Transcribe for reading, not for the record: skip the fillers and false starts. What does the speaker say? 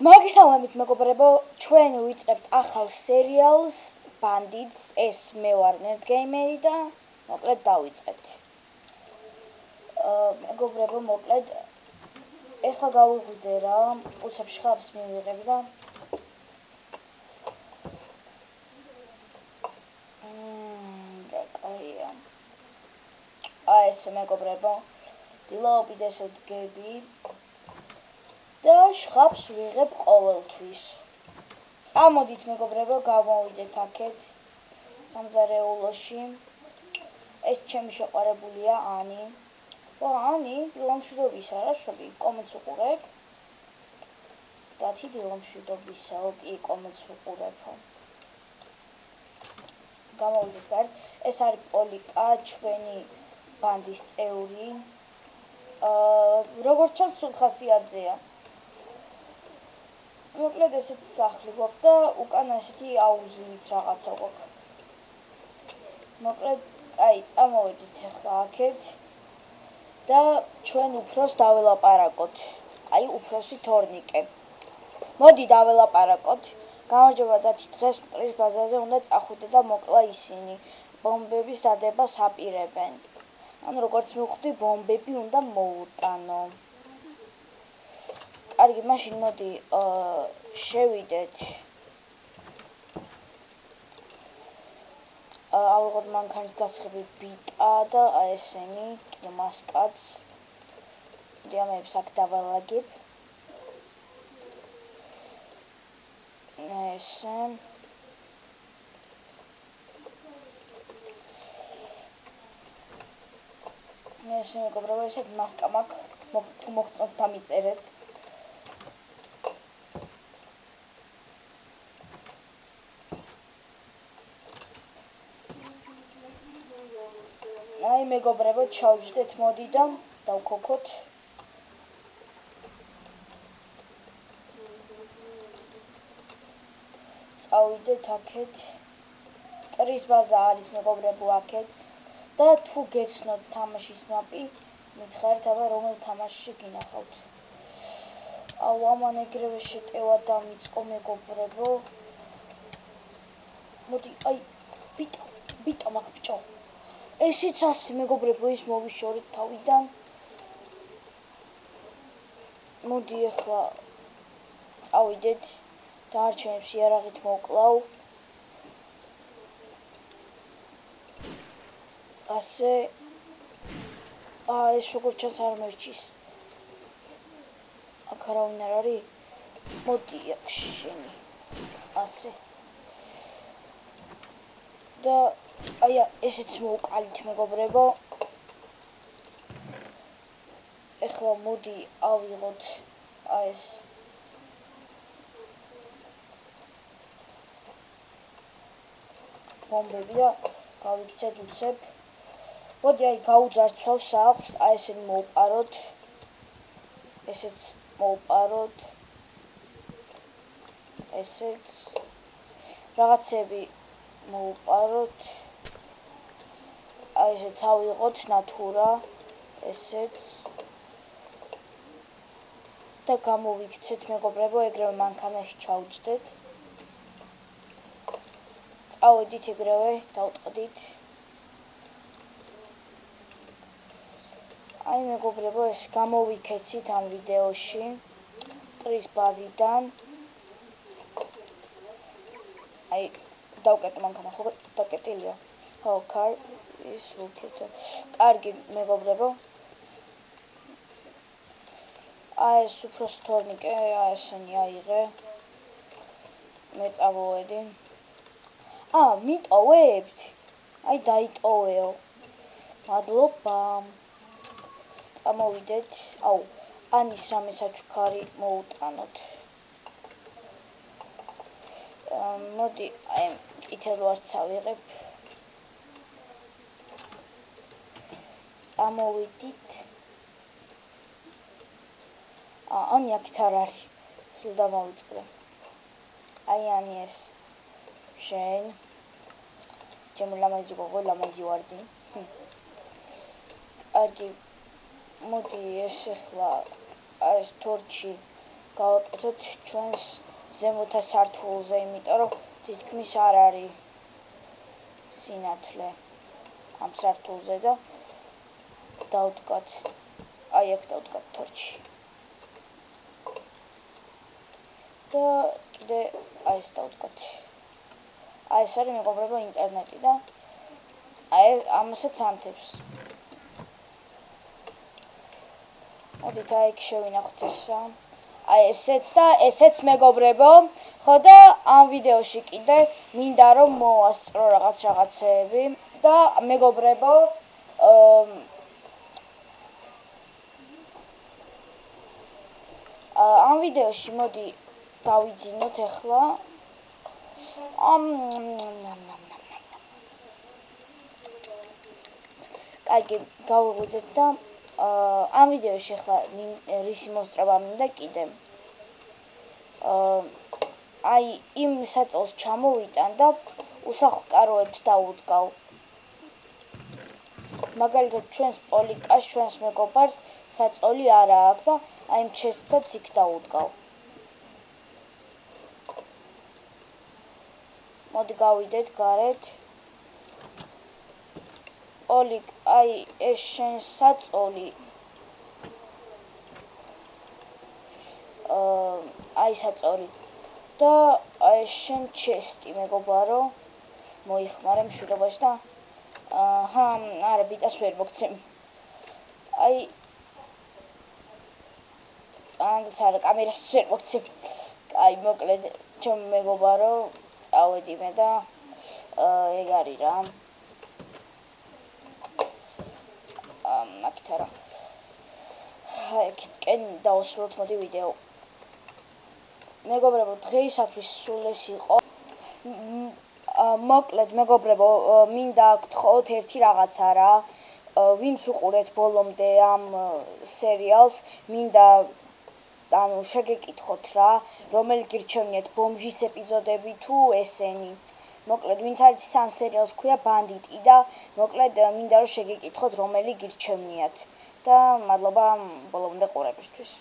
მოგესალმებით მეგობრებო, ჩვენ ვიწყებთ ახალ სერიალს Bandits. ეს მე ვარ ნერდგეიმერი და მოკლედ დავიწყეთ. მეგობრებო, მოკლედ ეხლა გავიღვიძე რა, უცებ შხაპს მივიღებ და კაია. ეს მეგობრებო, დილაობით ესე ვდგები და შხაპს ვიღებ ყოველთვის. წამოდით მეგობრებო, გამოვიდეთ აქეთ სამზარეულოში. ეს ჩემი შეყვარებულია ანი. ანი დილამშვიდობისა რა შვები, კომენტს უყურებ. დათი დილამშვიდობისა, ოკი, კომენტს უყურებ. გამოვიდეთ გარეთ. ეს არის პოლიკა, ჩვენი ბანდის წევრი. როგორც ჩანს, სულ ხასიათზეა. მოკლედ ესეთი სახლი გვაქვს და უკან ასეთი აუზივით რაღაცა გვაქვს. მოკლედ, წამოვედით ახლა აქეთ და ჩვენ უფროს დაველაპარაკოთ. უფროსი თორნიკე. მოდი დაველაპარაკოთ. გამარჯობა დათი, დღეს მტრის ბაზარზე უნდა წახვიდე და მოკლა ისინი. ბომბების დადებას აპირებენ. როგორც მივხვდი, ბომბები უნდა მოუტანო. კარგი, მაშინ მოდი შევიდეთ. ავიღოთ მანქანის გასხები ბიტა და ესენი, მასკაც. მოდი ამებს აქ დავალაგებ. ესე. ესე მეგობრებო, ესეთ მასკა მაქვს, თუ მოგწონთ დამიწერეთ. მეგობრებო, ჩავჯდეთ, მოდი და დავქოქოთ. წავიდეთ აქეთ. მტრის ბაზა არის მეგობრებო აქეთ. და თუ გეცნოთ თამაშის მაპი, მითხარით აბა რომელ თამაშში გინახავთ. ამან ეგრევე შეტევა დამიწყო მეგობრებო. მოდი, ბიტა მაქვს ბიჭო. ესეც ასე მეგობრებო, ის მოვიშორეთ თავიდან. მოდი ახლა წავიდეთ. დარჩენებს იარაღით მოკლავ. ასე. ეს როგორც ჩანს არ მერჩის. აქ არავინ არ არის. მოდი აქ შენი. ასე. და ესეც მოვყალით მეგობრებო. ეხლა მოდი ავიღოთ ეს ბომბები და გავიქცეთ უცებ. მოდი გავუძარცვავ სახლს, ესენი მოვპაროთ. ესეც მოვპაროთ. ესეც რაღაცები მოვპაროთ. ესეც ავიღოთ ნატურა. ესეც და გამოვიქცეთ მეგობრებო, ეგრევე მანქანაში ჩავჯდეთ. წავედით ეგრევე, დავტყდით. მეგობრებო, ეს გამოვიქეცით ამ ვიდეოში მტრის ბაზიდან. დავკეტო მანქანა, ხო დაკეტილია. ხო, ის ვუქეთო. კარგი მეგობრებო. ეს უფროს თორნიკე, ესენი აიღე. მე წავოვედი. მიტოვებთ? დაიტოვეო. მადლობა. წამოვიდეთ. ანის რამე საჩუქარი მოუტანოთ. მოდი, წითელ ვარდს ავიღებ. წამოვიდით. ანი აქეთ არ არის. სულ დამოვიწყდა. ანი ეს შენ. ჩემი ლამაზი გოგო, ლამაზი ვარდი. კარგი. მოდი ეს ახლა ეს თორჩი გავაკეთოთ ჩვენს ზემოთა სართულზე, იმიტომ რომ თითქმის არ არის სინათლე ამ სართულზე და დავდგათ, აი აქ დავდგათ თორჩი. და კიდე აი ეს დავდგათ. აი ეს არის მეგობრებო ინტერნეტი და აი ამასაც ამთებს. მოდით აი იქ შევინახოთ ეს რა. აი ესეც და ესეც მეგობრებო, ხო და ამ ვიდეოში კიდე მინდა რომ მოვასწრო რაღაცეები და მეგობრებო ამ ვიდეოში მოდი დავიძინოთ ახლა კარგი გავუღვიძეთ და ამ ვიდეოში ახლა რისი მოსწრება მინდა კიდე აი იმ საწოლს ჩამოვიტან და უსახლკაროებს დაუდგავ. მაგალითად ჩვენს პოლიკას, ჩვენს მეგობარს საწოლი არა აქვს და აი იმ ჩესტსაც იქ დაუდგავ. მოდი გავიდეთ გარეთ. პოლიკ, აი ეს შენ საწოლი აი საწოლი და აი შენ ჩესტი მეგობარო მოიხმარე მშვიდობაში და არა ბიტას ვერ მოგცემ. აი ანდაც არა კამერას ვერ მოგცემ. აი მოკლედ ჩემ მეგობარო წავედი მე და ეგ არის რა. აქეთ არა. აქეთკენ დავუსრულოთ მოდი ვიდეო. მეგობრებო, დღეისათვის სულ ეს იყო. მოკლედ მეგობრებო, მინდა გთხოვოთ ერთი რაღაცა რა. ვინც უყურეთ ბოლომდე ამ სერიალს, მინდა ანუ შეგეკითხოთ რა, რომელი გირჩევნიათ ბომჟის ეპიზოდები თუ ესენი. მოკლედ ვინც არის სამ სერიალს ქვია ბანდიტი და მოკლედ მინდა რომ შეგეკითხოთ რომელი გირჩევნიათ და მადლობა ბოლომდე ყურებისთვის.